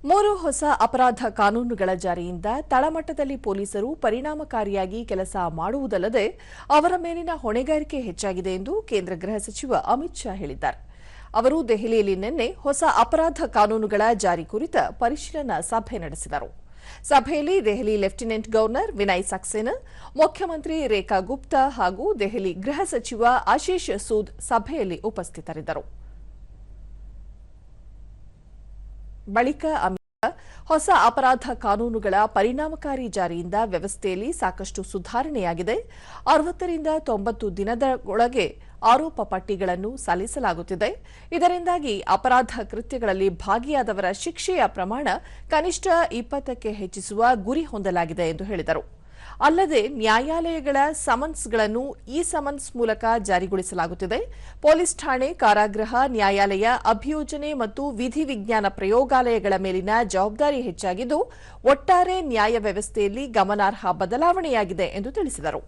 ಮೂರು ಹೊಸ ಅಪರಾಧ ಕಾನೂನುಗಳ ಜಾರಿಯಿಂದ ತಳಮಟ್ಟದಲ್ಲಿ ಪೊಲೀಸರು ಪರಿಣಾಮಕಾರಿಯಾಗಿ ಕೆಲಸ ಮಾಡುವುದಲ್ಲದೆ ಅವರ ಮೇಲಿನ ಹೊಣೆಗಾರಿಕೆ ಹೆಚ್ಚಾಗಿದೆ ಎಂದು ಕೇಂದ್ರ ಗೃಹ ಸಚಿವ ಅಮಿತ್ ಶಾ ಹೇಳಿದ್ದಾರೆ. ಅವರು ದೆಹಲಿಯಲ್ಲಿ ನಿನ್ನೆ ಹೊಸ ಅಪರಾಧ ಕಾನೂನುಗಳ ಜಾರಿ ಕುರಿತ ಪರಿಶೀಲನಾ ಸಭೆ ನಡೆಸಿದರು. ಸಭೆಯಲ್ಲಿ ದೆಹಲಿ ಲೆಫ್ಟಿನೆಂಟ್ ಗವರ್ನರ್ ವಿನಯ್ ಸಕ್ಸೇನಾ, ಮುಖ್ಯಮಂತ್ರಿ ರೇಖಾ ಗುಪ್ತಾ ಹಾಗೂ ದೆಹಲಿ ಗೃಹ ಸಚಿವ ಆಶೀಶ್ ಸೂದ್ ಸಭೆಯಲ್ಲಿ ಉಪಸ್ಥಿತರಿದ್ದರು. ಬಳಿಕ ಹೊಸ ಅಪರಾಧ ಕಾನೂನುಗಳ ಪರಿಣಾಮಕಾರಿ ಜಾರಿಯಿಂದ ವ್ಯವಸ್ಥೆಯಲ್ಲಿ ಸಾಕಷ್ಟು ಸುಧಾರಣೆಯಾಗಿದೆ. 60 ರಿಂದ 90 ದಿನದೊಳಗೆ ಆರೋಪ ಪಟ್ಟಿಗಳನ್ನು ಸಲ್ಲಿಸಲಾಗುತ್ತಿದೆ. ಇದರಿಂದಾಗಿ ಅಪರಾಧ ಕೃತ್ಯಗಳಲ್ಲಿ ಭಾಗಿಯಾದವರ ಶಿಕ್ಷೆಯ ಪ್ರಮಾಣ ಕನಿಷ್ಠ 20ಕ್ಕೆ ಹೆಚ್ಚಿಸುವ ಗುರಿ ಹೊಂದಲಾಗಿದೆ ಎಂದು ಹೇಳಿದರು. ಅಲ್ಲದೆ ನ್ಯಾಯಾಲಯಗಳ ಸಮನ್ಸ್ಗಳನ್ನು ಈ ಸಮನ್ಸ್ ಮೂಲಕ ಜಾರಿಗೊಳಿಸಲಾಗುತ್ತಿದೆ. ಪೊಲೀಸ್ ಠಾಣೆ, ಕಾರಾಗೃಹ, ನ್ಯಾಯಾಲಯ, ಅಭಿಯೋಜನೆ ಮತ್ತು ವಿಧಿವಿಜ್ಞಾನ ಪ್ರಯೋಗಾಲಯಗಳ ಮೇಲಿನ ಜವಾಬ್ದಾರಿ ಹೆಚ್ಚಾಗಿದ್ದು, ಒಟ್ಟಾರೆ ನ್ಯಾಯ ವ್ಯವಸ್ಥೆಯಲ್ಲಿ ಗಮನಾರ್ಹ ಬದಲಾವಣೆಯಾಗಿದೆ ಎಂದು ತಿಳಿಸಿದರು.